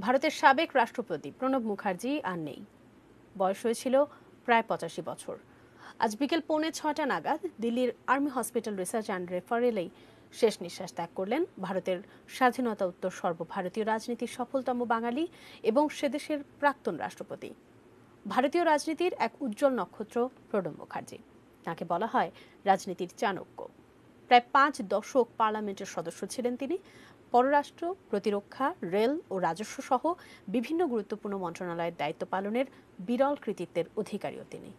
ভারতের সাবেক রাষ্ট্রপতি প্রণব মুখার্জি আর নেই। বয়স হয়েছিল প্রায় 85 বছর। আজ বিকেল 5:45 নাগাদ দিল্লির আর্মি হসপিটাল রিসার্চ অ্যান্ড রেফারেলেই শেষ নিঃশ্বাস ত্যাগ করলেন ভারতের স্বাধীনতা উত্তর সর্বভারতীয় রাজনীতির সফলতম বাঙালি এবং সেদেশের প্রাক্তন রাষ্ট্রপতি। ভারতীয় রাজনীতির এক উজ্জ্বল নক্ষত্র প্রণব মুখার্জি। তাকে বলা হয় রাজনীতির চাণক্য। প্রায় 5 দশক পার্লামেন্টের সদস্য ছিলেন তিনি। পররাষ্ট্র, প্রতিরক্ষা, রেল ও রাজস্ব সহ বিভিন্ন গুরুত্বপূর্ণ মন্ত্রণালয়ের দায়িত্ব পালনের বিরল কৃতিত্বের অধিকারীও তিনি।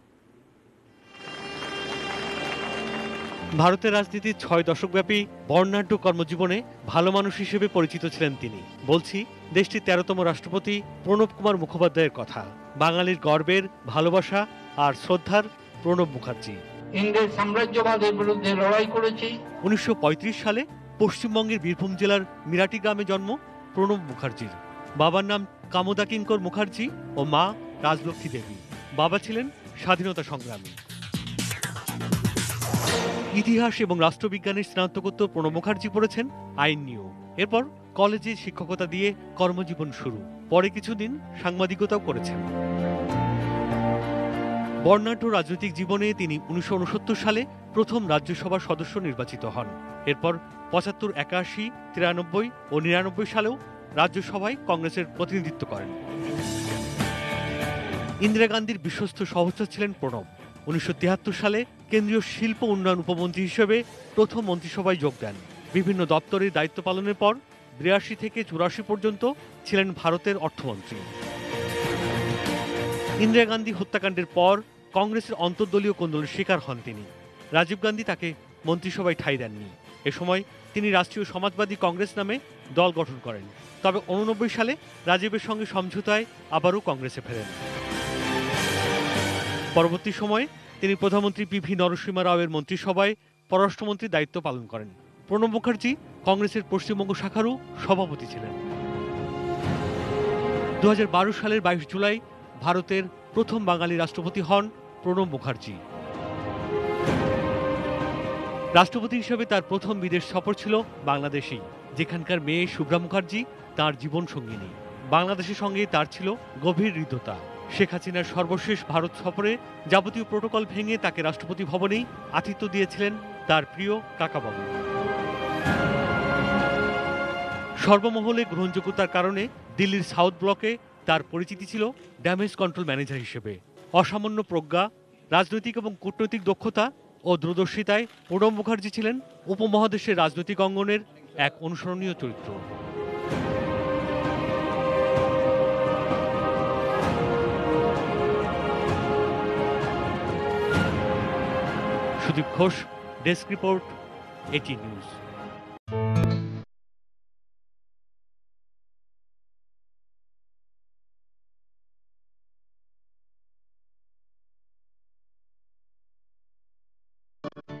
ভারতের রাজনীতির 6 দশকব্যাপী বর্ণাঢ্য কর্মজীবনে ভালো মানুষ হিসেবে পরিচিত ছিলেন তিনি। বলছি দেশটির 13তম রাষ্ট্রপতি প্রণব কুমার মুখোপাধ্যায়ের কথা। বাঙালির গর্বের, ভালোবাসা আর শ্রদ্ধার প্রণব মুখার্জি। ইংরেজ সাম্রাজ্যবাদের বিরুদ্ধে লড়াই করেছি। 1935 সালে পশ্চিমবঙ্গের বীরভূম জেলার মিরাটি গ্রামে জন্ম প্রণব মুখার্জির। বাবার নাম কামদা কিঙ্কর মুখার্জি ও মা রাজলক্ষ্মী দেবী। বাবা ছিলেন স্বাধীনতা সংগ্রামী। ইতিহাস এবং রাষ্ট্রবিজ্ঞানের স্নাতকোত্তর প্রণব মুখার্জি পড়েছেন আইন নিয়েও। এরপর কলেজে শিক্ষকতা দিয়ে কর্মজীবন শুরু। পরে কিছুদিন সাংবাদিকতাও করেছেন। বর্ণাঢ্য রাজনৈতিক জীবনে তিনি 1969 সালে প্রথম রাজ্যসভার সদস্য নির্বাচিত হন। এরপর 75, 81, 93 ও 99 সালেও রাজ্যসভায় কংগ্রেসের প্রতিনিধিত্ব করেন। ইন্দিরা গান্ধীর বিশ্বস্ত সহচর ছিলেন প্রণব। 1973 সালে কেন্দ্রীয় শিল্প উন্নয়ন উপমন্ত্রী হিসেবে প্রথম মন্ত্রিসভায় যোগ দেন। বিভিন্ন দপ্তরের দায়িত্ব পালনের পর 83 থেকে 84 পর্যন্ত ছিলেন ভারতের অর্থমন্ত্রী। ইন্দিরা গান্ধী হত্যাকাণ্ডের পর কংগ্রেসের অন্তর্দলীয় কোন্দলের শিকার হন তিনি। রাজীব গান্ধী তাকে মন্ত্রিসভায় ঠাঁই দেননি। এ সময় তিনি রাষ্ট্রীয় সমাজবাদী কংগ্রেস নামে দল গঠন করেন। তবে 89 সালে রাজীবের সঙ্গে সমঝোতায় আবারও কংগ্রেসে ফেরেন। পরবর্তী সময়ে তিনি প্রধানমন্ত্রী পিভি নরসিংহ রাওয়ের মন্ত্রিসভায় পররাষ্ট্রমন্ত্রীর দায়িত্ব পালন করেন। প্রণব মুখার্জি কংগ্রেসের পশ্চিমবঙ্গ শাখারও সভাপতি ছিলেন। 2012 সালের 22 জুলাই ভারতের প্রথম বাঙালি রাষ্ট্রপতি হন প্রণব মুখার্জি। রাষ্ট্রপতি হিসেবে তার প্রথম বিদেশ সফর ছিল বাংলাদেশেই, যেখানকার মেয়ে শুভ্রা মুখার্জি তার জীবন সঙ্গিনী। বাংলাদেশের সঙ্গে তার ছিল গভীর হৃদ্যতা। শেখ হাসিনার সর্বশেষ ভারত সফরে যাবতীয় প্রোটোকল ভেঙে তাকে রাষ্ট্রপতি ভবনেই আতিথ্য দিয়েছিলেন তার প্রিয় কাকাবাবু। সর্বমহলে গ্রহণযোগ্যতার কারণে দিল্লির সাউথ ব্লকে তার পরিচিতি ছিল ড্যামেজ কন্ট্রোল ম্যানেজার হিসেবে। অসামান্য প্রজ্ঞা, রাজনৈতিক এবং কূটনৈতিক দক্ষতা ও দূরদর্শিতায় প্রণব মুখার্জি ছিলেন উপমহাদেশের রাজনৈতিক অঙ্গনের এক অনুসরণীয় চরিত্র। সুদীপ ঘোষ, ডেস্ক রিপোর্ট, এটি নিউজ।